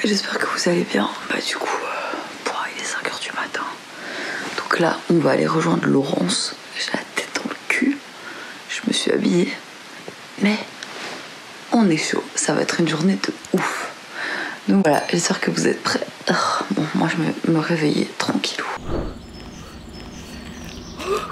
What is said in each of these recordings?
J'espère que vous allez bien. Du coup, il est 5h du matin. Donc là, on va aller rejoindre Laurence. J'ai la tête dans le cul. Je me suis habillée. Mais on est chaud. Ça va être une journée de ouf. Donc voilà, j'espère que vous êtes prêts. Bon, moi je vais me réveiller tranquillou.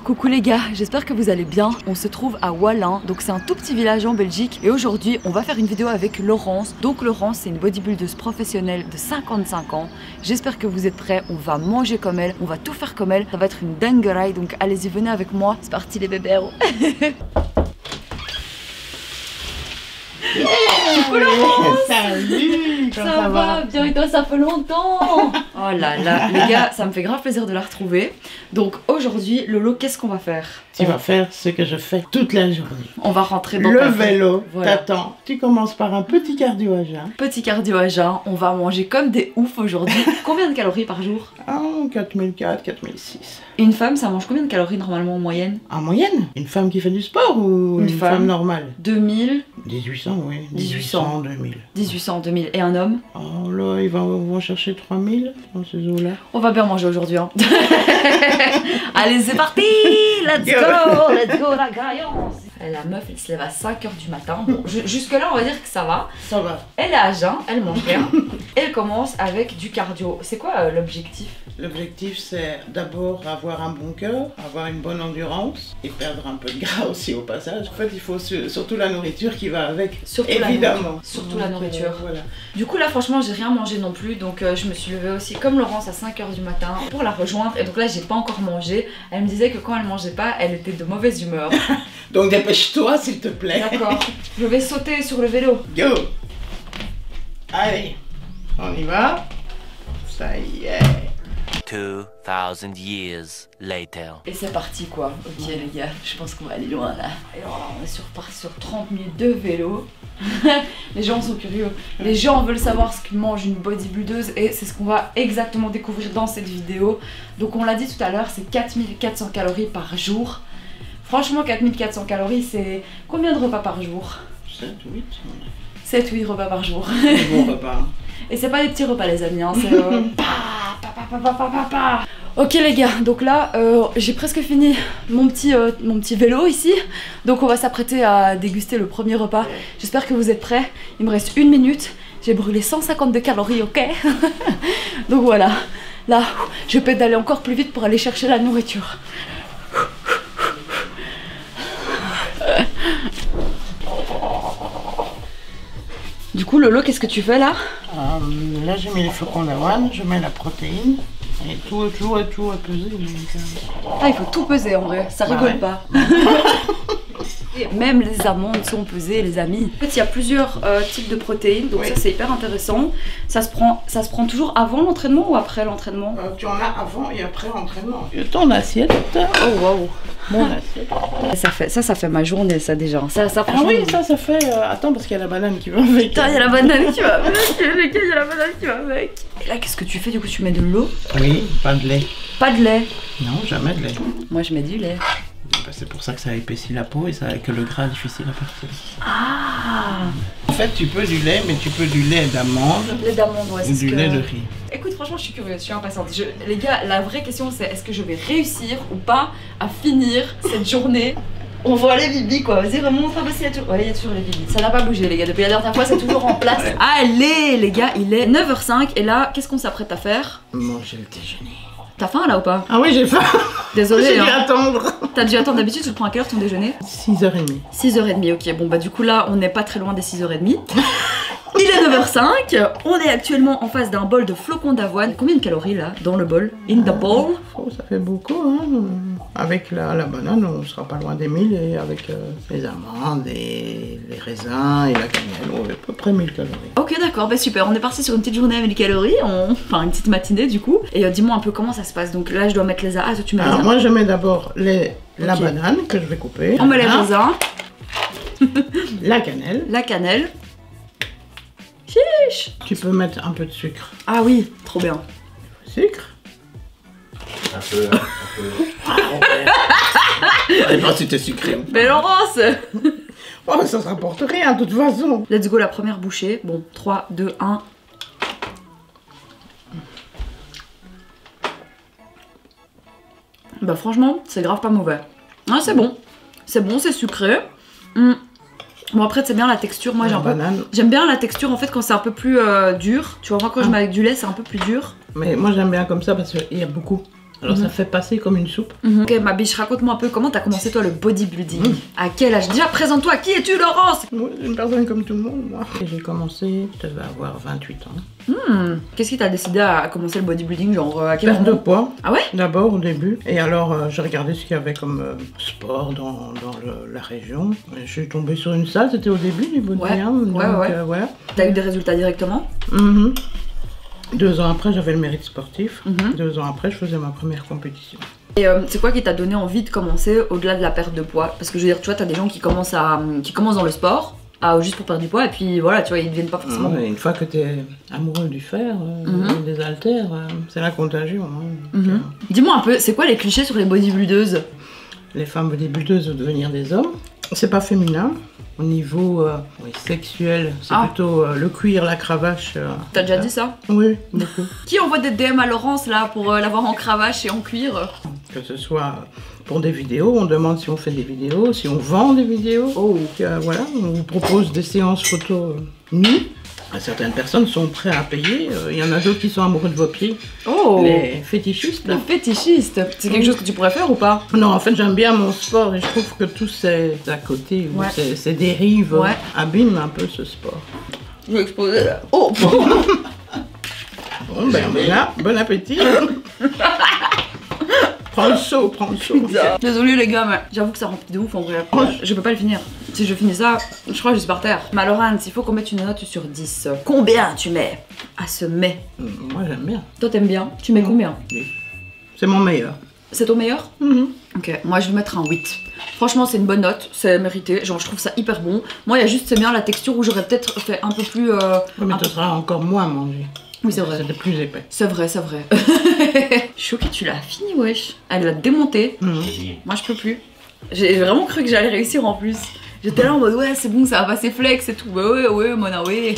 Coucou les gars, j'espère que vous allez bien. On se trouve à Wallin, donc c'est un tout petit village en Belgique. Et aujourd'hui, on va faire une vidéo avec Laurence. Donc Laurence, c'est une bodybuildeuse professionnelle de 55 ans. J'espère que vous êtes prêts. On va manger comme elle, on va tout faire comme elle. Ça va être une dinguerie, donc allez-y, venez avec moi. C'est parti les bébés. Coucou Laurence. Salut. Ça va bien et toi, ça fait longtemps. Oh là là, les gars, ça me fait grave plaisir de la retrouver. Donc aujourd'hui, Lolo, qu'est-ce qu'on va faire? Tu vas faire ce que je fais toute la journée. On va rentrer dans le vélo. Voilà. T'attends. Tu commences par un petit cardio à jeun. Petit cardio à jeun. On va manger comme des oufs aujourd'hui. Combien de calories par jour? 4004, 4006. Une femme, ça mange combien de calories normalement en moyenne? En moyenne? Une femme qui fait du sport ou une femme normale? 2000. 1800, oui. 1800, 2000. 1800, 2000. Et un homme? Oh là, ils vont chercher 3000 dans ces eaux-là. On va bien manger aujourd'hui. Hein. Allez, c'est parti. Let's go. Let's go la gaillance. La meuf, elle se lève à 5h du matin. Bon, jusque là, on va dire que ça va. Ça va. Elle est à jeun, elle mange rien. Elle commence avec du cardio. C'est quoi l'objectif? L'objectif, c'est d'abord avoir un bon cœur, avoir une bonne endurance et perdre un peu de gras aussi au passage. En fait, il faut surtout la nourriture qui va avec, surtout évidemment. Surtout la nourriture. Voilà. Du coup, là, franchement, j'ai rien mangé non plus. Donc, je me suis levée aussi, comme Laurence, à 5h du matin pour la rejoindre. Et donc là, j'ai pas encore mangé. Elle me disait que quand elle mangeait pas, elle était de mauvaise humeur. Donc, dépêche-toi, s'il te plaît. D'accord. Je vais sauter sur le vélo. Go. Allez, on y va. Ça y est. 2000 years later. Et c'est parti quoi. Ok les gars, je pense qu'on va aller loin là. Et alors là, on est reparti sur 30 minutes de vélo. Les gens sont curieux. Les gens veulent savoir ce que mange une bodybuildeuse et c'est ce qu'on va exactement découvrir dans cette vidéo. Donc on l'a dit tout à l'heure, c'est 4400 calories par jour. Franchement, 4400 calories, c'est combien de repas par jour? 7 ou 8. 7 ou 8 repas par jour. Bon repas. Et c'est pas des petits repas les amis, hein, c'est Ok les gars, donc là j'ai presque fini mon petit vélo ici. Donc on va s'apprêter à déguster le premier repas. J'espère que vous êtes prêts. Il me reste 1 minute. J'ai brûlé 152 calories, ok. Donc voilà, là je peux d'aller encore plus vite pour aller chercher la nourriture. Du coup Lolo, qu'est-ce que tu fais là? Là j'ai mis les flocons d'avoine, je mets la protéine et tout à peser. Ah, il faut tout peser en vrai, ça rigole pas. Et même les amandes sont pesées les amis. En fait il y a plusieurs types de protéines, donc oui. Ça c'est hyper intéressant. Ça se prend toujours avant l'entraînement ou après l'entraînement? Tu en as avant et après l'entraînement. Ton assiette. Oh waouh. Mon assiette. Ça fait ma journée ça déjà. Ça ah oui, ça fait... Attends parce qu'il y a la banane qui va avec. Putain, il y a la banane qui va avec. Les gars, il y a la banane qui va avec. Et là qu'est-ce que tu fais du coup? Tu mets de l'eau? Oui, pas de lait. Pas de lait? Non, jamais de lait. Moi je mets du lait. C'est pour ça que ça épaissit la peau et que le gras est difficile à partir. Ah. En fait, tu peux du lait, mais tu peux du lait d'amande. Lait d'amande, ouais, ou du lait de riz. Écoute, franchement, je suis curieuse, je suis impatiente. Les gars, la vraie question, c'est est-ce que je vais réussir ou pas à finir cette journée? On voit les bibis quoi, vas-y remonte un peu s'il y a toujours... Ouais, il y a toujours les bibis. Ça n'a pas bougé les gars, depuis la dernière fois c'est toujours en place. Ouais. Allez les gars, il est 9h05 et là, qu'est-ce qu'on s'apprête à faire? Manger le déjeuner. T'as faim là ou pas? Ah oui, j'ai faim. Désolée. J'ai dû attendre. T'as dû attendre, d'habitude tu te prends à quelle heure ton déjeuner? 6h30. 6h30, ok. Bon bah du coup là, on n'est pas très loin des 6h30. Il est 9h05, on est actuellement en face d'un bol de flocons d'avoine. Combien de calories là, dans le bol? In the bowl? Oh, ça fait beaucoup, hein. Avec la banane, on sera pas loin des 1000 et avec les amandes et les raisins et la cannelle, on a à peu près 1000 calories. Ok, d'accord, bah super, on est parti sur une petite journée à 1000 calories, enfin une petite matinée du coup. Et dis-moi un peu comment ça se passe, donc là je dois mettre les raisins. Ah, toi tu mets les raisins. Moi je mets d'abord la banane que je vais couper. On met les raisins. La cannelle. La cannelle. Chiche. Tu peux mettre un peu de sucre. Ah oui, trop bien. Sucre. Un peu. Je sais pas si t'es sucré. Mais Laurence. Oh, ça ne rapporte rien de toute façon. Let's go, la première bouchée. Bon, 3, 2, 1. Bah franchement, c'est grave pas mauvais. Ah, c'est bon. C'est bon, c'est sucré. Bon après c'est bien la texture, moi j'aime bien la texture en fait quand c'est un peu plus dur. Tu vois, moi quand je mets avec du lait c'est un peu plus dur. Mais moi j'aime bien comme ça parce qu'il y a beaucoup. Alors ça fait passer comme une soupe. Ok ma biche, raconte-moi un peu comment t'as commencé toi le bodybuilding. À quel âge? Déjà présente-toi, qui es-tu Laurence? Moi, une personne comme tout le monde, moi. J'ai commencé, je devais avoir 28 ans. Qu'est-ce qui t'a décidé à commencer le bodybuilding, genre à quel Perte moment? de poids. Ah ouais? D'abord au début. Et alors j'ai regardé ce qu'il y avait comme sport dans la région. Et je suis tombée sur une salle, c'était au début du bodybuilding. Ouais. T'as eu des résultats directement? 2 ans après, j'avais le mérite sportif. 2 ans après, je faisais ma première compétition. Et c'est quoi qui t'a donné envie de commencer au-delà de la perte de poids? Parce que je veux dire, tu vois, t'as des gens qui commencent dans le sport, juste pour perdre du poids, et puis voilà, tu vois, ils deviennent pas forcément... Une fois que t'es amoureux du fer, des haltères, c'est la contagion. Dis-moi un peu, c'est quoi les clichés sur les bodybuildeuses? Les femmes bodybuildeuses vont devenir des hommes. C'est pas féminin. Au niveau sexuel, c'est plutôt le cuir, la cravache. T'as déjà dit ça? Oui, beaucoup. Qui envoie des DM à Laurence là pour l'avoir en cravache et en cuir? Que ce soit pour des vidéos, on demande si on fait des vidéos, si on vend des vidéos. Voilà, on vous propose des séances photos nues. Certaines personnes sont prêtes à payer, il y en a d'autres qui sont amoureux de vos pieds. Les fétichistes. Les fétichistes, c'est quelque chose que tu pourrais faire ou pas? Non, en fait j'aime bien mon sport et je trouve que tout c'est à côté, ces dérives abîment un peu ce sport. Je vais exploser là. Oh Bon ben voilà, bon appétit. Prends le seau, Désolée les gars, mais j'avoue que ça remplit de ouf en vrai. Je peux pas le finir. Si je finis ça, je crois que je suis par terre. Mais Laurence, il faut qu'on mette une note sur 10. Combien tu mets à ce mets? Moi j'aime bien. Toi t'aimes bien? Tu mets combien? C'est mon meilleur. C'est ton meilleur? Ok, moi je vais mettre un 8. Franchement c'est une bonne note, c'est mérité, genre je trouve ça hyper bon. Moi il y a juste c'est bien la texture où j'aurais peut-être fait un peu plus... mais tu seras encore moins à manger. Oui c'est vrai. C'est plus épais. C'est vrai. Je suis choquée, tu l'as fini wesh. Elle l'a démonté. Moi je peux plus. J'ai vraiment cru que j'allais réussir en plus. J'étais là en mode ouais c'est bon ça va passer flex et tout. Bah ouais Mona ouais.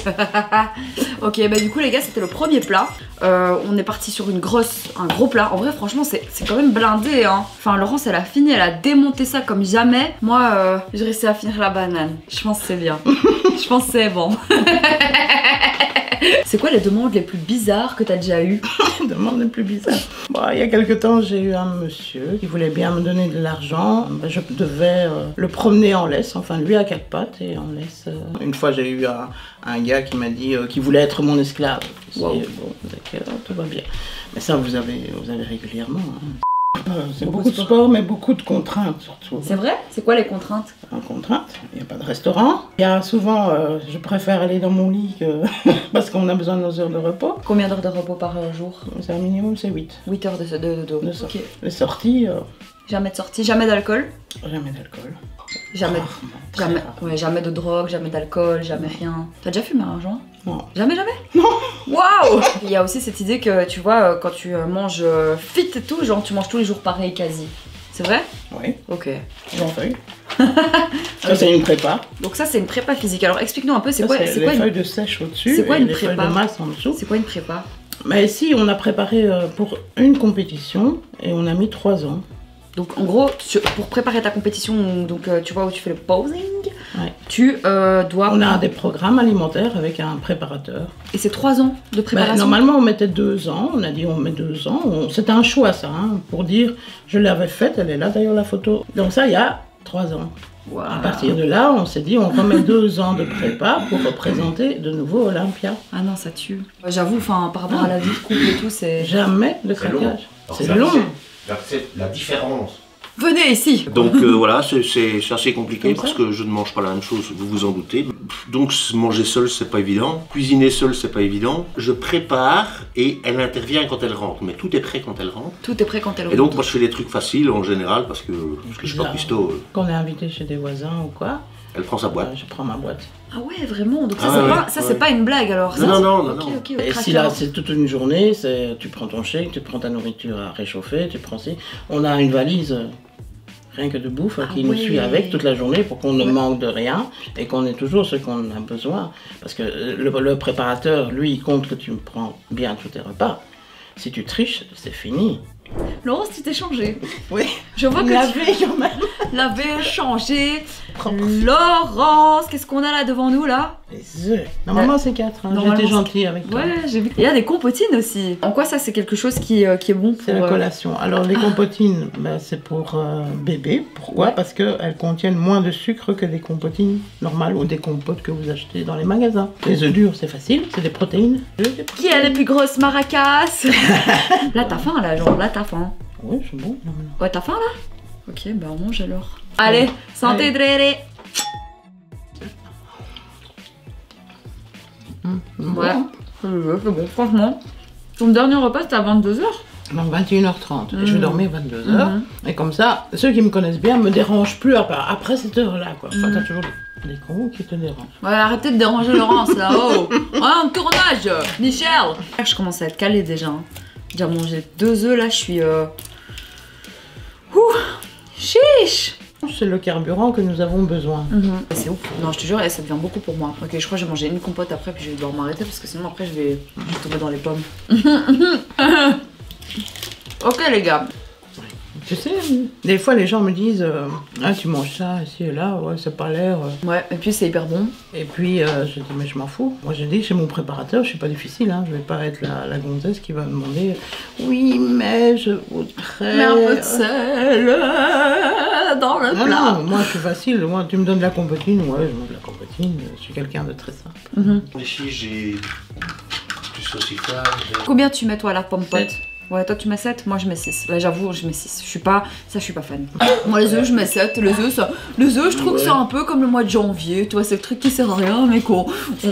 Ok bah du coup les gars c'était le premier plat. On est parti sur un gros plat. En vrai franchement c'est quand même blindé hein. Enfin Laurence elle a fini, elle a démonté ça comme jamais. Moi j'ai réussi à finir la banane. Je pense que c'est bien. Je pense que c'est bon. C'est quoi les demandes les plus bizarres que t'as déjà eues? Les demandes les plus bizarres. Bon, il y a quelques temps, j'ai eu un monsieur qui voulait bien me donner de l'argent. Je devais le promener en laisse, enfin lui à 4 pattes et en laisse. Une fois, j'ai eu un gars qui m'a dit qu'il voulait être mon esclave. Wow. Bon, d'accord, tout va bien. Mais ça, vous avez régulièrement. C'est beaucoup de sport, mais beaucoup de contraintes surtout. C'est vrai? C'est quoi les contraintes? En contrainte, il n'y a pas de restaurant. Il y a souvent, je préfère aller dans mon lit parce qu'on a besoin de nos heures de repos. Combien d'heures de repos par jour? C'est un minimum, c'est 8. 8 heures de sortie. Les sorties... Jamais de sortie, jamais d'alcool? Jamais d'alcool. Jamais de drogue, jamais d'alcool, jamais rien. T'as déjà fumé un joint? Non. Jamais? Non. Waouh! Il y a aussi cette idée que tu vois, quand tu manges fit et tout, genre tu manges tous les jours pareil quasi. C'est vrai? Oui. Ok. J'en fais. Ça c'est une prépa. Donc ça c'est une prépa physique. Alors explique-nous un peu c'est quoi les feuilles de sèche au-dessus. C'est quoi une prépa? Feuilles de masse en dessous. C'est quoi une prépa? Mais si on a préparé pour une compétition et on a mis 3 ans. Donc en gros, pour préparer ta compétition, donc tu vois où tu fais le posing, tu dois... On a des programmes alimentaires avec un préparateur. Et c'est 3 ans de préparation? Normalement on mettait 2 ans, on a dit on met 2 ans. C'était un choix ça, hein, pour dire je l'avais faite, elle est là d'ailleurs la photo. Donc ça il y a 3 ans. Wow. À partir de là, on s'est dit on remet 2 ans de prépa pour représenter de nouveau Olympia. Ah non, ça tue. J'avoue, enfin par rapport à la vie de couple et tout, c'est... Jamais de craquage. C'est long. C'est la différence. Venez ici. Donc voilà, c'est assez compliqué parce que je ne mange pas la même chose, vous vous en doutez. Donc manger seul, c'est pas évident. Cuisiner seul, c'est pas évident. Je prépare et elle intervient quand elle rentre. Mais tout est prêt quand elle rentre. Tout est prêt quand elle rentre. Et donc moi je fais des trucs faciles en général parce que je suis pas cuistot. Quand on est invité chez des voisins ou quoi, elle prend sa boîte. Je prends ma boîte. Ah ouais, vraiment? Donc ça, c'est pas une blague alors? Ça, non. Okay, et si là, c'est toute une journée, tu prends ton shake, tu prends ta nourriture à réchauffer, tu prends ci. On a une valise, rien que de bouffe, qui nous suit avec toute la journée pour qu'on ne manque de rien et qu'on ait toujours ce qu'on a besoin. Parce que le préparateur, lui, il compte que tu prends bien tous tes repas. Si tu triches, c'est fini. Laurence, tu t'es changée. Oui. Je vois que Lavé quand même. Lavé, changé. Laurence, qu'est-ce qu'on a là devant nous là? Les œufs. Normalement c'est 4, hein. Normalement, J'étais gentille avec toi. Ouais, j'ai vu. Il y a des compotines aussi. En quoi ça c'est quelque chose qui est bon pour... C'est la collation. Alors les compotines, ben, c'est pour bébé. Pourquoi? Ouais. Parce qu'elles contiennent moins de sucre que des compotines normales ou des compotes que vous achetez dans les magasins. Les œufs durs, c'est facile, c'est des protéines. Qui a les plus grosses maracas? Là t'as faim là, genre là t'as faim. Oui, c'est bon. Ouais, t'as faim là? Ok, bah on mange alors. Allez, santé Dréré. Ouais, c'est bon, franchement. Ton dernier repas c'était à 22h? Non, 21h30. Et je vais dormir 22h. Et comme ça, ceux qui me connaissent bien me dérangent plus après cette heure-là, quoi. Enfin, t'as toujours des cons qui te dérangent. Ouais, arrêtez de déranger Laurence là, oh. Ouais, un tournage, Michel. Je commence à être calée déjà. Hein. J'ai déjà mangé 2 œufs là, je suis... Ouh, chiche. C'est le carburant que nous avons besoin. C'est ouf. Non, je te jure, ça devient beaucoup pour moi. Ok, je crois que j'ai mangé une compote après, puis je vais devoir m'arrêter parce que sinon après je vais tomber dans les pommes. Ok les gars. Tu sais, des fois les gens me disent ah tu manges ça ici et là, ouais ça a pas l'air. Ouais, et puis c'est hyper bon. Et puis je dis mais je m'en fous. Moi je dis chez mon préparateur, je suis pas difficile, hein. Je vais pas être la gonzesse qui va me demander oui mais je voudrais. Mais un peu de sel dans le Non, plat. non, moi je suis facile, moi tu me donnes de la compotine, ouais je mange de la compotine, je suis quelqu'un de très simple. Ici, j'ai du sauciflage. Combien tu mets toi la pomme pote? 7. Ouais, toi tu mets 7, moi je mets 6. Là j'avoue, je mets 6. Je suis pas fan. Moi les œufs, je mets 7. Les œufs, je trouve que c'est un peu comme le mois de janvier. Tu vois, c'est le truc qui sert à rien, mais qu'on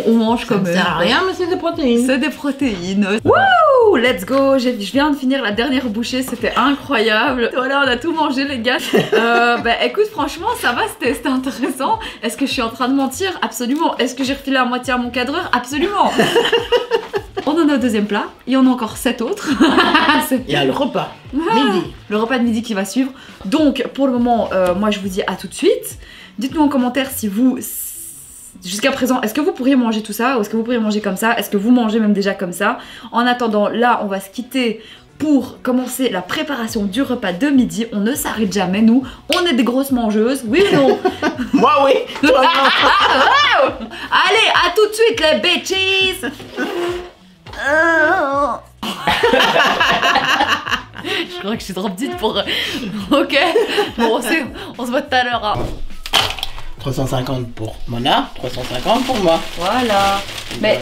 mange quand même. Ça sert à rien, mais c'est des protéines. C'est des protéines. Wouh, let's go. Je viens de finir la dernière bouchée, c'était incroyable. Voilà, on a tout mangé les gars. Bah écoute, franchement, ça va, c'était intéressant. Est-ce que je suis en train de mentir? Absolument. Est-ce que j'ai refilé à moitié à mon cadreur? Absolument. On en a au deuxième plat, il y en a encore 7 autres. Il y a le repas, midi. Le repas de midi qui va suivre. Donc pour le moment, moi je vous dis à tout de suite. Dites-nous en commentaire si vous, jusqu'à présent, est-ce que vous pourriez manger tout ça? Ou est-ce que vous pourriez manger comme ça? Est-ce que vous mangez même déjà comme ça? En attendant, là on va se quitter pour commencer la préparation du repas de midi. On ne s'arrête jamais, nous. On est des grosses mangeuses, oui ou non? Moi oui, toi non. Allez, à tout de suite les bitches. Je crois que je suis trop petite pour... Ok. Bon, on se voit tout à l'heure. Hein. 350 pour Mona, 350 pour moi. Voilà. Mais...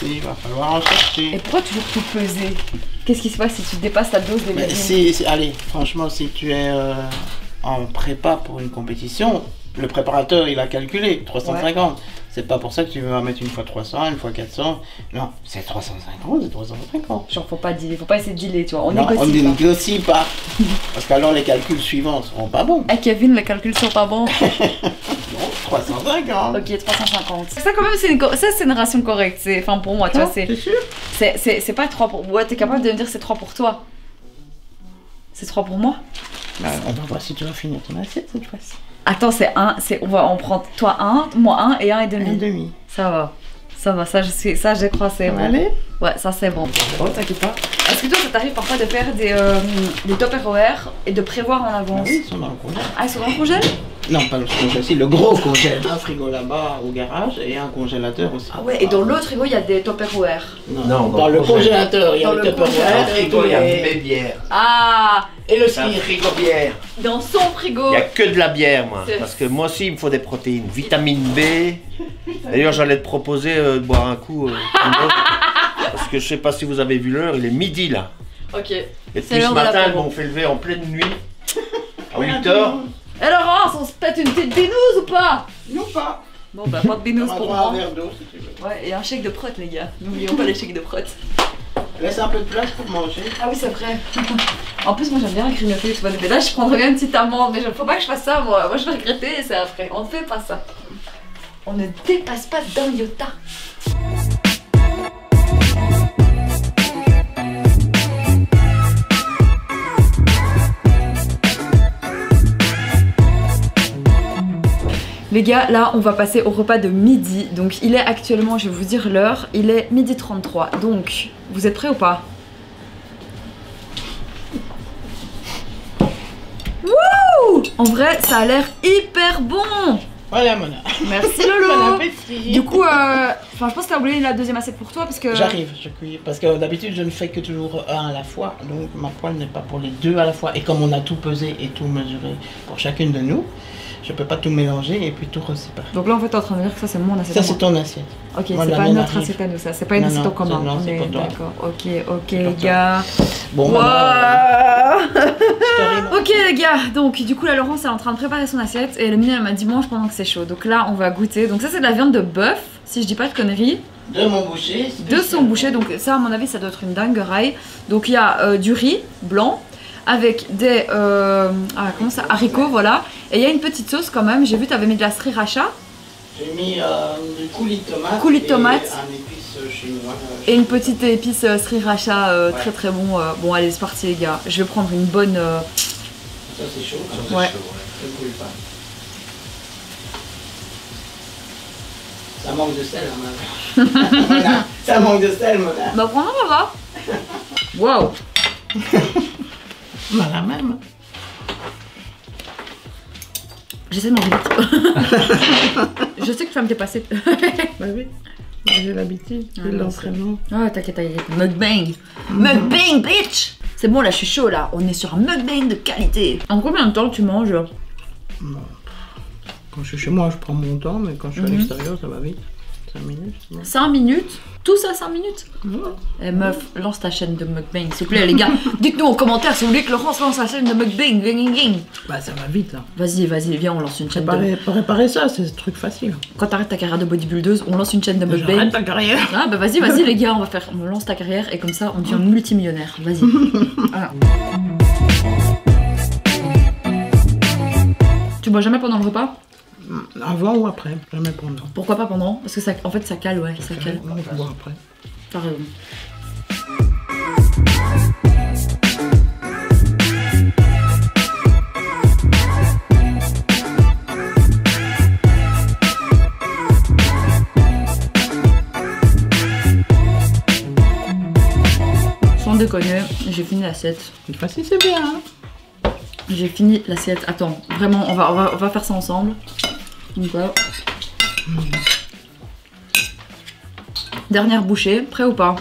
il va falloir en chercher. Et pourquoi toujours tout peser? Qu'est-ce qui se passe si tu dépasses ta dose de Mais légumes? allez, franchement, si tu es en prépa pour une compétition, le préparateur il a calculé 350. Ouais. C'est pas pour ça que tu vas mettre une fois 300, une fois 400. Non, c'est 350, c'est 350. Genre, faut pas essayer de dealer, tu vois. On négocie pas. Parce qu'alors les calculs suivants seront pas bons. Ah, Kevin, les calculs sont pas bons. Non, 350. Ok, 350. Ça, quand même, c'est une ration correcte. Enfin, pour moi, tu vois, c'est. T'es sûr? C'est pas 3 pour. Ouais, t'es capable de me dire c'est 3 pour toi. C'est 3 pour moi? Bah, on va voir si tu vas finir ton assiette cette fois-ci. Attends, on prend toi 1, moi 1 et 1,5. 1,5. Ça va, ça je crois c'est bon. Allez. Ouais, ça c'est bon. Oh, t'inquiète pas. Est-ce que toi ça t'arrive parfois de faire des top ROR et de prévoir en avance? Oui, ils sont dans le congèle. Ah, ils sont dans le congèle? Non, pas le congèle, si, le gros congèle. Un frigo là-bas au garage et un congélateur aussi. Ah ouais, et dans l'autre frigo il y a des top ROR? Non, dans le congélateur il y a le top ROR. Dans le frigo, il y a mes bières. Ah! Et le C'est un ski. frigo bière. Dans son frigo! Il n'y a que de la bière, moi. C'est- Parce que moi aussi, il me faut des protéines. Vitamine B. D'ailleurs, j'allais te proposer de boire un coup. Parce que je sais pas si vous avez vu l'heure, il est midi là. Ok. Et C'est puis ce l'heure de matin, l'apéro. ils m'ont fait lever en pleine nuit. À 8h. Et Laurence, on se pète une petite binouse ou pas? Non pas. Bon bah pas de binouse On pour va un moi. verre d'eau si tu veux. Ouais, et un chèque de prot les gars. N'oublions pas les chèques de prot. Laisse un peu de place pour manger. Ah oui, c'est vrai. En plus, moi j'aime bien grignoter, tu vois. Mais là, je prendrais bien une petite amande, mais faut pas que je fasse ça, moi. Moi, je vais regretter et c'est après. On ne fait pas ça. On ne dépasse pas d'un iota. Les gars, là, on va passer au repas de midi. Donc, il est actuellement, je vais vous dire l'heure, il est 12h33. Donc, vous êtes prêts ou pas? En vrai, ça a l'air hyper bon. Voilà, Mona. Merci Lolo. Bon appétit. Du coup, je pense que t'as oublié la deuxième assiette pour toi parce que... J'arrive, je cuis. Parce que d'habitude, je ne fais que toujours un à la fois. Donc ma poêle n'est pas pour les deux à la fois. Et comme on a tout pesé et tout mesuré pour chacune de nous, je peux pas tout mélanger et puis tout reséparer. Donc là, en fait, t'es en train de dire que ça, c'est mon assiette. Ça, c'est ton assiette. Ok, Moi, c'est la pas mienne notre arrive. assiette à nous, ça. C'est pas une Non, assiette non, en commun. non, c'est On est pour toi. d'accord. Ok, pour les toi. gars. Bon, Wow. story. Ok les gars, donc du coup la Laurence elle est en train de préparer son assiette et le mini elle m'a dit mange pendant que c'est chaud. Donc là on va goûter. Donc ça c'est de la viande de bœuf, si je dis pas de conneries. De mon boucher. De son boucher, donc ça à mon avis ça doit être une dinguerie. Donc il y a du riz blanc avec des comment ça, haricots voilà. Et il y a une petite sauce quand même, j'ai vu t'avais mis de la sriracha. J'ai mis du coulis de tomate. Coulis de tomate. Et un épice chinois. Et une petite épice sriracha très très bon. Bon allez c'est parti les gars, je vais prendre une bonne... Ça c'est chaud. Ouais. Ça ne coule pas. Ça manque de sel, hein, Mona. Voilà. Ça manque de sel, Mona. Bah prends on va. Waouh. Voilà même. J'essaie de manger vite. Je sais que tu vas me dépasser. Bah oui. J'ai l'habitude. C'est l'entraînement. Ah t'inquiète, t'inquiète. Mukbang. Mukbang bitch. C'est bon là je suis chaud là. On est sur un mukbang de qualité. En combien de temps tu manges? Quand je suis chez moi, je prends mon temps, mais quand je suis à l'extérieur, ça va vite. 5 minutes. Ouais. 5 minutes? Tout ça 5 minutes? Ouais. Eh meuf, lance ta chaîne de mukbang s'il vous plaît les gars. Dites-nous en commentaire si vous voulez que Laurence lance sa chaîne de mukbang. Bah ça va vite là. Vas-y, viens on lance une chaîne de... Pour réparer ça, c'est un truc facile. Quand t'arrêtes ta carrière de bodybuildeuse, on lance une chaîne de mukbang. J'arrête ta carrière. Ah bah vas-y les gars, on lance ta carrière et comme ça on devient multimillionnaire. Vas-y. Voilà. Tu bois jamais pendant le repas? Avant ou après, jamais pendant. Pourquoi pas pendant? Parce que ça, en fait ça cale, ouais, ça cale. Non, je bois après. T'as raison. Sans déconner, j'ai fini l'assiette. Cette fois-ci, c'est bien. Hein. J'ai fini l'assiette. Attends, vraiment, on va faire ça ensemble. Donc voilà. Dernière bouchée, prêt ou pas?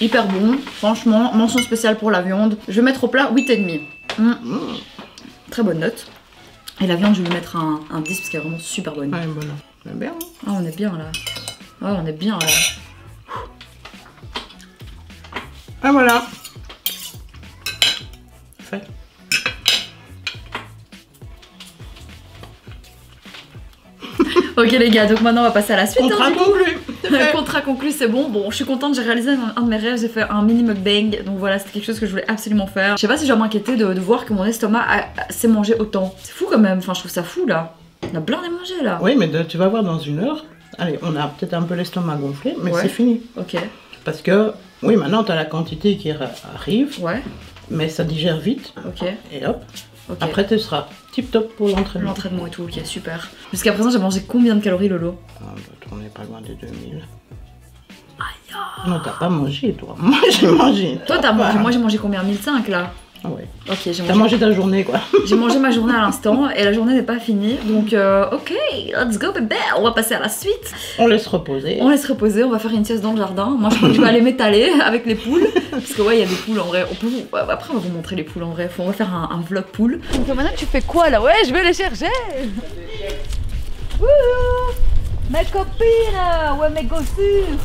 Hyper bon, franchement, mention spéciale pour la viande. Je vais mettre au plat 8,5. Très bonne note. Et la viande, je vais lui mettre un 10 parce qu'elle est vraiment super bonne. Ouais, voilà. C'est bien. Ah, on est bien là. Ah, on est bien là. Ah voilà. Fait. Ok les gars, donc maintenant on va passer à la suite. Contrat hein, conclu. Contrat conclu, c'est bon. Bon, je suis contente, j'ai réalisé un de mes rêves, j'ai fait un mini mukbang. Donc voilà, c'était quelque chose que je voulais absolument faire. Je sais pas si je vais m'inquiéter de voir que mon estomac s'est mangé autant. C'est fou quand même, enfin je trouve ça fou là. On a blindé mangé là. Oui, mais tu vas voir dans une heure. Allez, on a peut-être un peu l'estomac gonflé, mais Ouais. c'est fini. Ok. Parce que, oui, maintenant tu as la quantité qui arrive, Ouais. mais ça digère vite. Ok. Et hop, Ok. après tu seras tip top pour l'entraînement. L'entraînement et tout, ok, super. Jusqu'à présent, j'ai mangé combien de calories, Lolo? On n'est pas loin des 2000. Non, t'as pas mangé, toi. Moi, j'ai mangé. Toi, t'as mangé, moi j'ai mangé combien? 1005 là? Ah ouais. Ok, j'ai T'as mangé. mangé ta journée, quoi. J'ai mangé ma journée à l'instant et la journée n'est pas finie. Donc, ok, let's go, bébé. On va passer à la suite. On laisse reposer. On laisse reposer, on va faire une sieste dans le jardin. Moi, je crois que je vais aller m'étaler avec les poules. Parce que, ouais, il y a des poules en vrai. Après, on va vous montrer les poules en vrai. On va faire un vlog poule. Donc, maintenant, tu fais quoi là? Ouais, je vais les chercher. Wouhou, mes copines, ouais, mes gossures.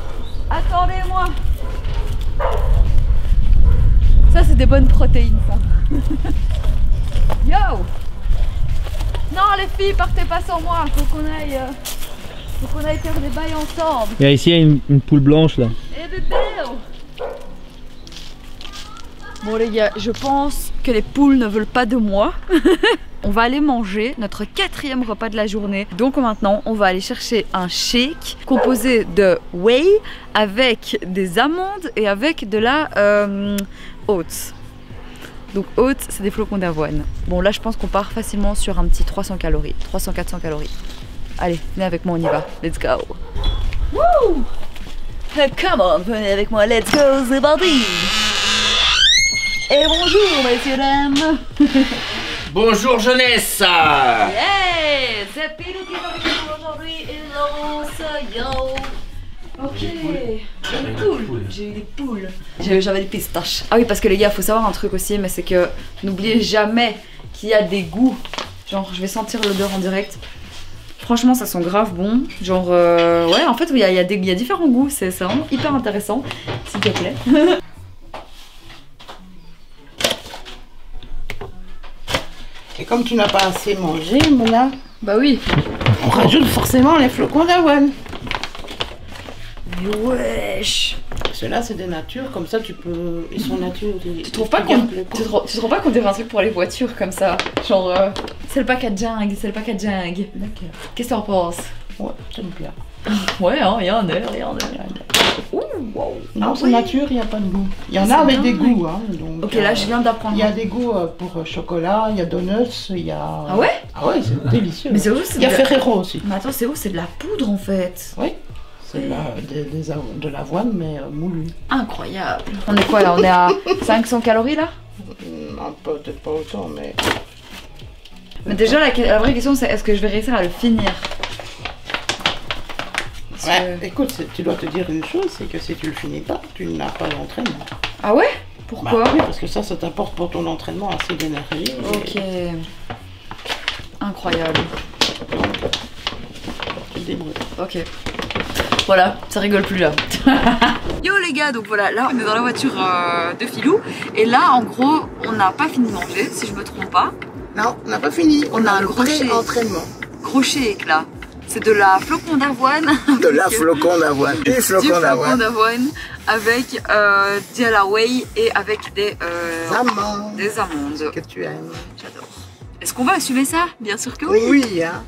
Attendez-moi. Ça, c'est des bonnes protéines, ça. Yo! Non, les filles, partez pas sans moi. Faut qu'on aille faire des bails ensemble. Et ici, il y a une poule blanche là. Et de deal. Bon les gars, je pense que les poules ne veulent pas de moi. On va aller manger notre 4e repas de la journée. Donc maintenant, on va aller chercher un shake composé de whey avec des amandes et avec de la oats. Donc oats, c'est des flocons d'avoine. Bon là, je pense qu'on part facilement sur un petit 300 calories, 300-400 calories. Allez, venez avec moi, on y va. Let's go. Wouh! Come on, venez avec moi, let's go, c'est parti! Et bonjour, messieurs, dames! Bonjour jeunesse. Yeah! C'est Pilou qui est avec nous aujourd'hui et Laurence, yo! Ok, j'ai eu des poules. J'avais des pistaches. Ah oui, parce que les gars, faut savoir un truc aussi, mais c'est que n'oubliez jamais qu'il y a des goûts. Genre, je vais sentir l'odeur en direct. Franchement, ça sent grave bon. Genre, ouais, en fait, il y a différents goûts. C'est vraiment hyper intéressant. S'il te plaît. Et comme tu n'as pas assez mangé, Mona, Bah oui. on rajoute forcément les flocons d'avoine. Mais wesh. Ceux-là, c'est des natures, comme ça tu peux. Ils sont nature. Tu trouves pas qu'on dirait un truc pour les voitures comme ça? Genre, c'est le packaging, c'est le packaging. D'accord. Qu'est-ce que t'en penses? Ouais, j'aime bien. Ouais, hein, y en a. Ouh, wow. Non, c'est nature, il n'y a pas de goût. Il y en a avec des goûts. Hein, donc, ok, là je viens d'apprendre. Il y a des goûts pour chocolat, il y a donuts, il y a. Ah ouais? Ah ouais, c'est délicieux. Mais c'est où? Il y a Ferrero aussi. Mais attends, c'est où? C'est de la poudre en fait. Oui. C'est de l'avoine, mais moulue. Incroyable. On est quoi là? On est à 500 calories là? Non, peut-être pas autant, mais. Mais déjà, la vraie question c'est est-ce que je vais réussir à le finir? Ouais, écoute, tu dois te dire une chose, c'est que si tu le finis pas, tu n'as pas d'entraînement. Ah ouais? Pourquoi? Bah, oui, parce que ça t'apporte pour ton entraînement assez d'énergie. Ok. Incroyable. Tu te débrouilles. Ok. Voilà, ça rigole plus là. Yo les gars, donc voilà, là on est dans la voiture de Filou. Et là en gros, on n'a pas fini de manger, si je me trompe pas. Non, on n'a pas fini. On a un le pré-entraînement. Gros shake là. C'est de la flocon d'avoine. De la flocon d'avoine. Du flocon d'avoine avec du à la whey et avec des amandes. Des amandes. Que tu aimes. J'adore. Est-ce qu'on va assumer ça? Bien sûr que oui. Oui, hein.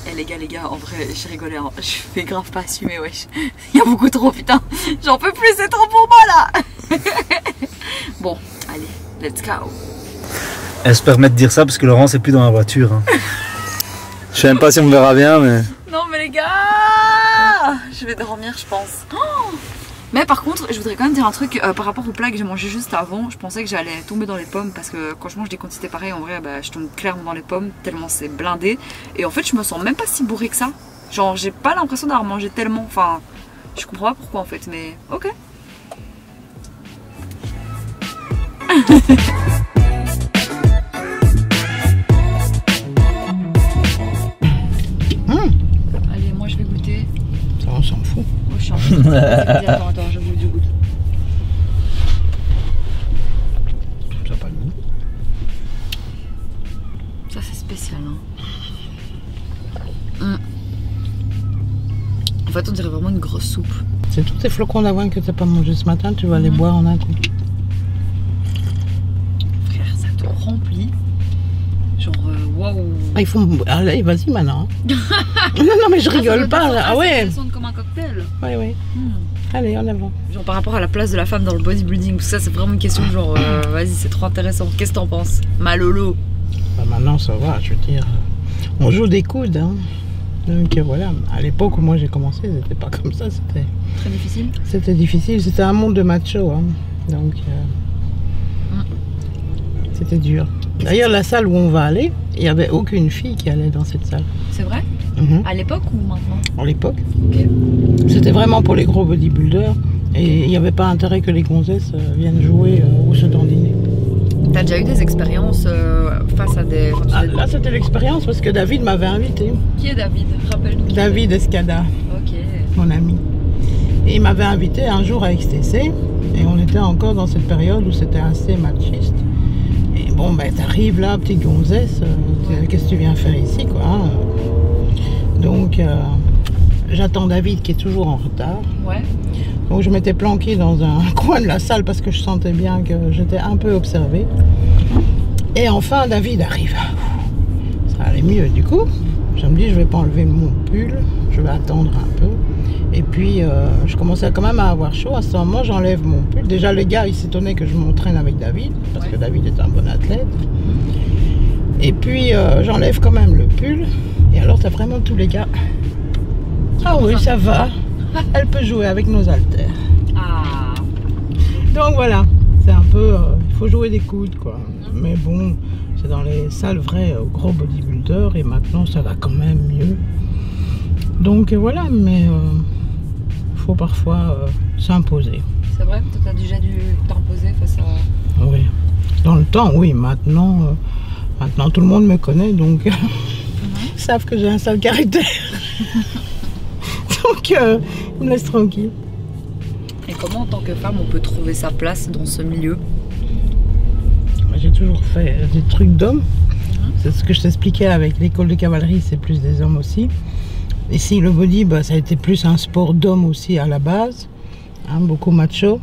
Eh les gars, en vrai, j'ai rigolé, hein. Je fais grave pas assumer, wesh. Il y a beaucoup trop, putain. J'en peux plus, c'est trop pour moi là. Bon, allez, let's go. Elle se permet de dire ça parce que Laurence est plus dans la voiture. Hein. Je sais même pas si on me verra bien, mais. Non mais les gars, je vais dormir je pense. Oh, mais par contre je voudrais quand même dire un truc par rapport au plat que j'ai mangé juste avant. Je pensais que j'allais tomber dans les pommes parce que quand je mange des quantités pareilles en vrai bah, je tombe clairement dans les pommes tellement c'est blindé. Et en fait je me sens même pas si bourrée que ça. Genre j'ai pas l'impression d'avoir mangé tellement. Enfin je comprends pas pourquoi en fait mais ok. Allez, moi je vais goûter. Ça, on s'en fout. Oh, je suis en train de... Attends, je goûte, je goûte. Ça n'a pas le goût. Ça c'est spécial, hein. En fait, on dirait vraiment une grosse soupe. C'est tous ces flocons d'avoine que tu n'as pas mangé ce matin, tu vas les boire en un coup. Frère, ça te remplit. Genre, waouh. Ah, il faut. Allez, vas-y maintenant. non, mais je rigole pas là. Ah ouais. Ça sonne comme un cocktail. Ouais, ouais. Allez, en avant. Genre, par rapport à la place de la femme dans le bodybuilding, tout ça, c'est vraiment une question genre, vas-y, c'est trop intéressant. Qu'est-ce que t'en penses? Malolo. Bah maintenant, ça va, je veux dire. On joue des coudes, hein. Donc voilà, à l'époque où moi j'ai commencé, c'était pas comme ça, c'était très difficile. C'était difficile, c'était un monde de macho, hein. Donc c'était dur. D'ailleurs, la salle où on va aller, il n'y avait aucune fille qui allait dans cette salle. C'est vrai? À l'époque ou maintenant? À l'époque. Ok. C'était vraiment pour les gros bodybuilders et il n'y avait pas intérêt que les gonzesses viennent jouer ou se dandiner. T'as déjà eu des expériences face à des... Là, c'était l'expérience parce que David m'avait invité. Qui est David? Rappelle-nous. David Escada. Ok. Mon ami. Et il m'avait invité un jour à XTC et on était encore dans cette période où c'était assez machiste. Et bon, ben t'arrives là, petite gonzesse, qu'est-ce que tu viens faire ici, quoi, hein? Donc, j'attends David qui est toujours en retard. Ouais. Donc je m'étais planquée dans un coin de la salle parce que je sentais bien que j'étais un peu observée. Et enfin David arrive. Ça allait mieux du coup. Je me dis je vais pas enlever mon pull, je vais attendre un peu. Et puis je commençais quand même à avoir chaud. À ce moment j'enlève mon pull. Déjà les gars ils s'étonnaient que je m'entraîne avec David parce que David est un bon athlète. Et puis j'enlève quand même le pull. Et alors c'est vraiment tous les gars. Ah oui, ça va. Elle peut jouer avec nos haltères. Ah. Donc voilà, c'est un peu... il faut jouer des coudes quoi. Mais bon, c'est dans les salles vrais gros bodybuilders et maintenant ça va quand même mieux. Donc voilà, mais faut parfois s'imposer. C'est vrai que tu as déjà dû t'imposer face à... Oui. Dans le temps, oui. Maintenant, maintenant tout le monde me connaît, donc ils savent que j'ai un sale caractère. Donc ils me laissent tranquille. Et comment en tant que femme on peut trouver sa place dans ce milieu? J'ai toujours fait des trucs d'hommes. C'est ce que je t'expliquais avec l'école de cavalerie, c'est plus des hommes aussi. Ici, le body, bah, ça a été plus un sport d'hommes aussi à la base, hein, beaucoup macho.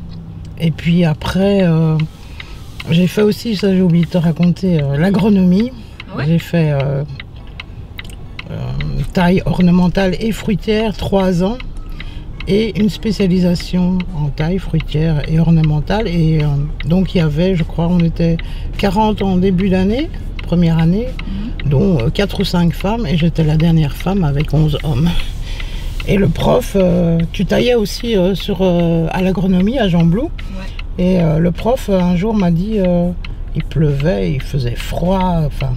Et puis après, j'ai fait aussi, ça j'ai oublié de te raconter, l'agronomie. Ouais. J'ai fait taille ornementale et fruitière 3 ans et une spécialisation en taille fruitière et ornementale. Et donc il y avait, je crois, on était 40 en début d'année, première année, dont 4 ou 5 femmes et j'étais la dernière femme avec 11 hommes. Et le prof, tu taillais aussi à l'agronomie à Jean Blou. Ouais. Et le prof un jour m'a dit, il pleuvait, il faisait froid, enfin,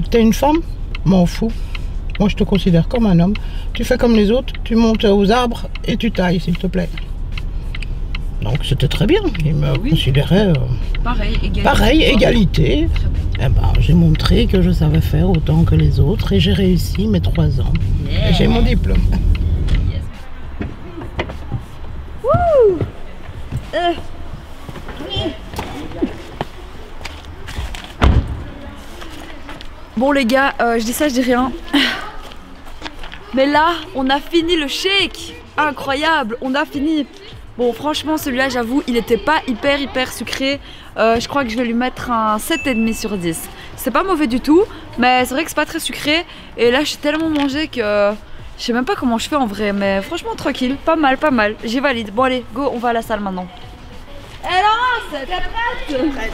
t'es une femme? M'en fous. Moi je te considère comme un homme. Tu fais comme les autres, tu montes aux arbres et tu tailles s'il te plaît. Donc c'était très bien, il me considérait pareil, égalité. Eh ben, j'ai montré que je savais faire autant que les autres et j'ai réussi mes 3 ans. Yeah. Et j'ai mon diplôme. Yes. Bon les gars, je dis ça, je dis rien. Mais là, on a fini le shake. Incroyable, on a fini. Bon, franchement, celui-là, j'avoue, il n'était pas hyper sucré. Je crois que je vais lui mettre un 7,5 sur 10. C'est pas mauvais du tout, mais c'est vrai que c'est pas très sucré. Et là, j'ai tellement mangé que je sais même pas comment je fais en vrai. Mais franchement, tranquille, pas mal. J'y valide. Bon, allez, go, on va à la salle maintenant. Et Laurence, t'es prête?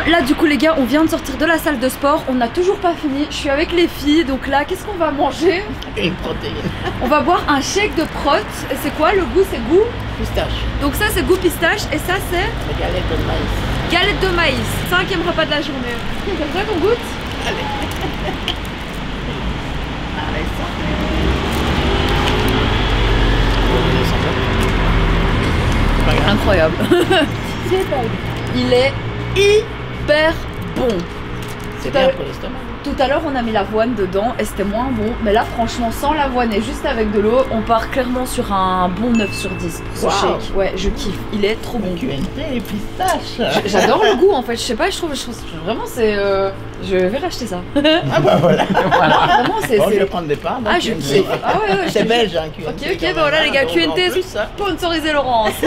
Là du coup les gars, on vient de sortir de la salle de sport, on n'a toujours pas fini, je suis avec les filles, donc là qu'est-ce qu'on va manger? Une protéine. On va boire un shake de prot, et c'est quoi le goût? C'est goût pistache. Donc ça c'est goût pistache, et ça c'est galette de maïs. Galette de maïs, 5e repas de la journée. C'est ça qu'on goûte? Allez. Allez, incroyable. Il est hyper bon. C'est bien pour l'estomac. Tout à l'heure on a mis l'avoine dedans et c'était moins bon. Mais là franchement sans l'avoine et juste avec de l'eau, on part clairement sur un bon 9 sur 10 pour ce shake. Ouais, je kiffe. Il est trop bon. QNT et pistache. J'adore le goût en fait. Je sais pas, je trouve vraiment c'est... Je vais racheter ça. Ah bah voilà. Vraiment c'est... Bon, je vais prendre des parts. Ah je kiffe. Ah ouais, c'est belge hein, QNT. Ok, ben voilà les gars, QNT sponsorisé Laurence.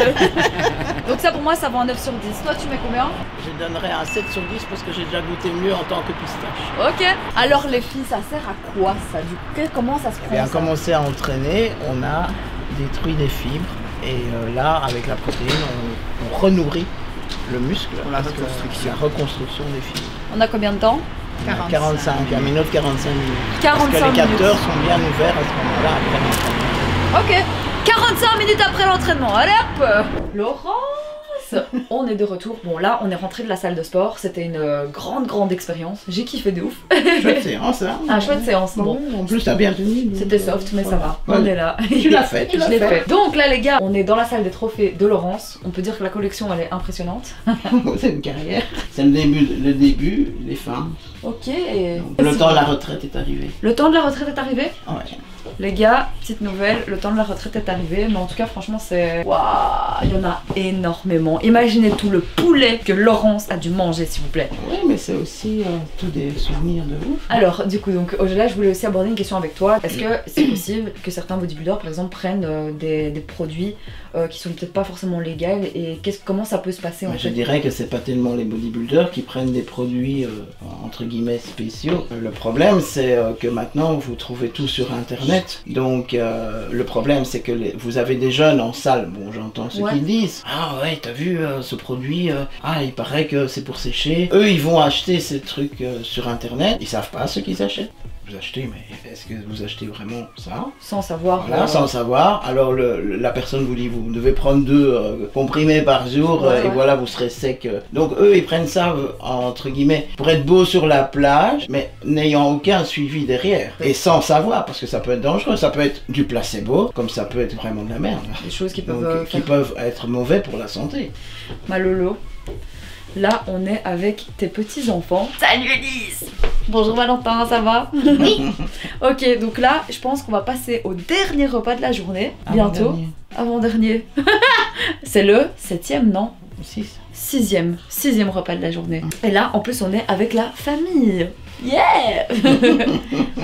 Donc ça pour moi ça va un 9 sur 10. Toi tu mets combien? Je donnerais un 7 sur 10 parce que j'ai déjà goûté mieux en tant que pistache. Ok. Alors les filles, ça sert à quoi ça? Comment ça se prend? Bien, commencer à entraîner, on a détruit des fibres et là avec la protéine on renourrit le muscle pour la reconstruction des fibres. On a combien de temps? 45, un minute 45 minutes. 45 parce que les capteurs sont bien ouverts à ce moment-là après l'entraînement. Ok, 45 minutes après l'entraînement, allez hop Laurence, on est de retour. Bon là, on est rentré de la salle de sport. C'était une grande expérience. J'ai kiffé de ouf. Chouette séance, hein. Ah, chouette séance. Bon. En plus, t'as bien tenu. C'était soft, mais ça va. On est là. Tu l'as fait, tu l'as fait. Donc là, les gars, on est dans la salle des trophées de Laurence. On peut dire que la collection, elle est impressionnante. C'est une carrière. C'est le début, les fins. Ok. Donc, le temps de la retraite est arrivé. Le temps de la retraite est arrivé? Ouais. Les gars, petite nouvelle, le temps de la retraite est arrivé, mais en tout cas franchement c'est... Waouh, il y en a énormément. Imaginez tout le poulet que Laurence a dû manger s'il vous plaît. Oui, mais c'est aussi tous des souvenirs de ouf. Alors du coup, donc là je voulais aussi aborder une question avec toi. Est-ce que c'est possible que certains bodybuilders par exemple prennent des produits qui sont peut-être pas forcément légaux et comment ça peut se passer en fait? Je dirais que c'est pas tellement les bodybuilders qui prennent des produits entre guillemets spéciaux. Le problème c'est que maintenant vous trouvez tout sur internet. Donc le problème c'est que vous avez des jeunes en salle, bon j'entends ceux qui disent ah ouais t'as vu ce produit, ah il paraît que c'est pour sécher. Eux ils vont acheter ces trucs sur internet, ils savent pas ce qu'ils achètent. Vous achetez, mais est-ce que vous achetez vraiment ça? Sans savoir. Voilà, sans savoir. Alors la personne vous dit vous devez prendre 2 comprimés par jour et voilà vous serez sec. Donc eux ils prennent ça entre guillemets pour être beau sur la plage, mais n'ayant aucun suivi derrière et sans savoir parce que ça peut être dangereux, ça peut être du placebo comme ça peut être vraiment de la merde. Des choses qui peuvent, donc, qui peuvent être mauvais pour la santé. Ma Lolo. Là, on est avec tes petits-enfants. Salut Elise! Bonjour Valentin, ça va? Oui! Ok, donc là, je pense qu'on va passer au dernier repas de la journée. Bientôt. Avant-dernier. C'est le 7e, non? 6e repas de la journée. Et là, en plus, on est avec la famille. Yeah!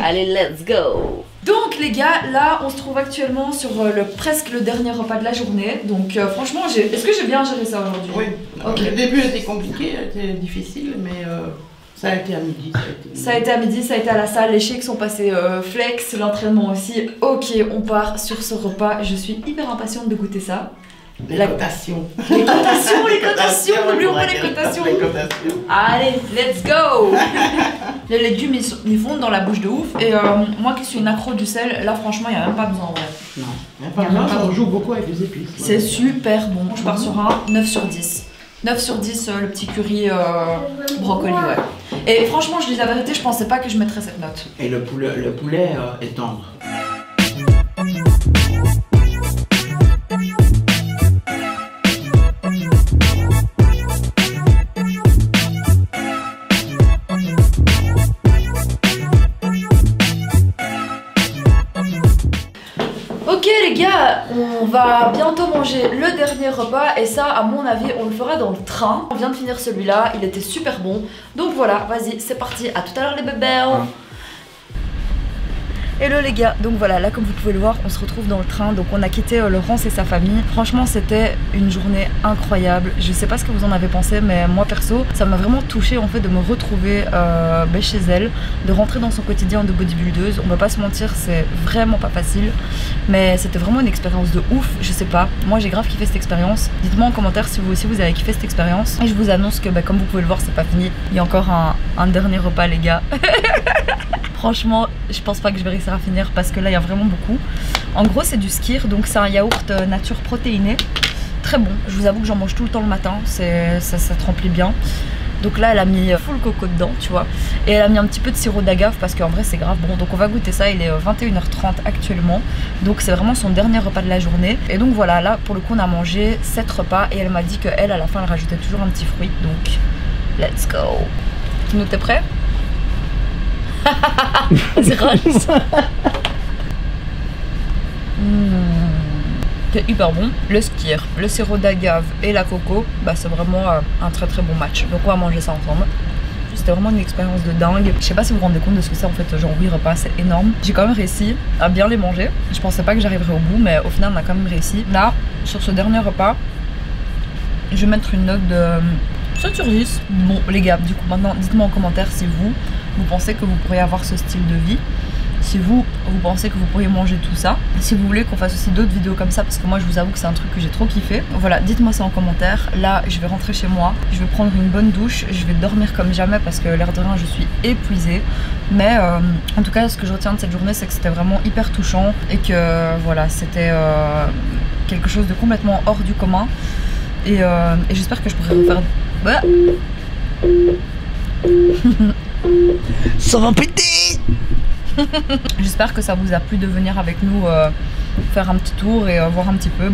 Allez, let's go! Donc les gars, là on se trouve actuellement sur presque le dernier repas de la journée. Donc franchement, est-ce que j'ai bien géré ça aujourd'hui? Oui. Okay. Le début était compliqué, était difficile, mais ça a été à midi. Ça a été à midi, ça a été à la salle, les shakes sont passés flex, l'entraînement aussi. Ok, on part sur ce repas, je suis hyper impatiente de goûter ça. Les cotations. Les cotations, n'oublions pas les cotations. Allez, let's go. Les légumes ils fondent dans la bouche de ouf. Et moi qui suis une accro du sel, là franchement il n'y a même pas besoin en vrai. Non, il n'y a pas besoin, on joue beaucoup avec les épices. C'est super bon, je pars sur un 9 sur 10. 9 sur 10 le petit curry brocoli, ouais. Et franchement je dis la vérité, je pensais pas que je mettrais cette note. Et le poulet est tendre. Ok les gars, on va bientôt manger le dernier repas et ça à mon avis on le fera dans le train. On vient de finir celui-là, il était super bon. Donc voilà, vas-y c'est parti, à tout à l'heure les bébés. Hello les gars, donc voilà, là comme vous pouvez le voir, on se retrouve dans le train. Donc on a quitté Laurence et sa famille. Franchement c'était une journée incroyable. Je sais pas ce que vous en avez pensé, mais moi perso, ça m'a vraiment touchée en fait de me retrouver chez elle, de rentrer dans son quotidien de bodybuildeuse. On va pas se mentir, c'est vraiment pas facile, mais c'était vraiment une expérience de ouf. Je sais pas, moi j'ai grave kiffé cette expérience. Dites-moi en commentaire si vous aussi vous avez kiffé cette expérience. Et je vous annonce que comme vous pouvez le voir, c'est pas fini. Il y a encore un dernier repas les gars. Franchement, je pense pas que je vais réussir à finir parce que là, il y a vraiment beaucoup. En gros, c'est du skyr, donc c'est un yaourt nature protéiné. Très bon, je vous avoue que j'en mange tout le temps le matin, ça te remplit bien. Donc là, elle a mis full coco dedans, tu vois. Et elle a mis un petit peu de sirop d'agave parce qu'en vrai, c'est grave bon. Donc on va goûter ça, il est 21h30 actuellement. Donc c'est vraiment son dernier repas de la journée. Et donc voilà, là, pour le coup, on a mangé 7 repas. Et elle m'a dit qu'elle, à la fin, elle rajoutait toujours un petit fruit. Donc, let's go. Nous, t'es prêt? C'est rare. C'est hyper bon. Le skyr, le sirop d'agave et la coco, bah c'est vraiment un très très bon match. Donc on va manger ça ensemble. C'était vraiment une expérience de dingue. Je sais pas si vous vous rendez compte de ce que c'est en fait, genre 8 repas, c'est énorme. J'ai quand même réussi à bien les manger. Je pensais pas que j'arriverais au bout, mais au final on a quand même réussi. Là, sur ce dernier repas, je vais mettre une note de 7 sur 10. Bon les gars, du coup maintenant dites-moi en commentaire si vous pensez que vous pourriez avoir ce style de vie. Si vous pensez que vous pourriez manger tout ça. Si vous voulez qu'on fasse aussi d'autres vidéos comme ça, parce que moi je vous avoue que c'est un truc que j'ai trop kiffé. Voilà, dites-moi ça en commentaire. Là je vais rentrer chez moi, je vais prendre une bonne douche, je vais dormir comme jamais parce que l'air de rien je suis épuisée. Mais en tout cas ce que je retiens de cette journée c'est que c'était vraiment hyper touchant. Et que voilà, c'était quelque chose de complètement hors du commun. Et j'espère que je pourrai refaire... Bah. Ça va péter. J'espère que ça vous a plu de venir avec nous faire un petit tour et voir un petit peu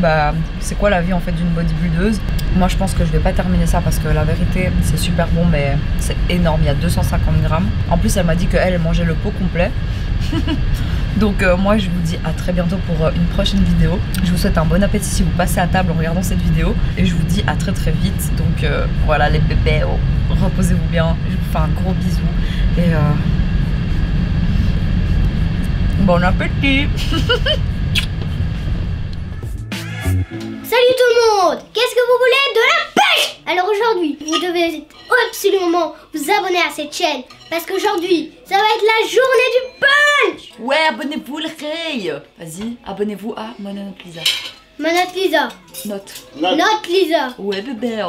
c'est quoi la vie en fait d'une bodybuildeuse. Moi je pense que je vais pas terminer ça parce que la vérité c'est super bon mais c'est énorme, il y a 250 grammes. En plus elle m'a dit qu'elle mangeait le pot complet. Donc moi je vous dis à très bientôt pour une prochaine vidéo. Je vous souhaite un bon appétit si vous passez à table en regardant cette vidéo. Et je vous dis à très très vite. Donc voilà les bébés, reposez-vous bien. Je vous fais un gros bisou. Et bon appétit. Salut tout le monde! Qu'est-ce que vous voulez? De la pêche! Alors aujourd'hui, vous devez absolument vous abonner à cette chaîne parce qu'aujourd'hui, ça va être la journée du punch! Ouais, abonnez-vous les reilles. Vas-y, abonnez-vous à Mononote Lisa. Monote Lisa. Note. Note Lisa. Ouais bébé.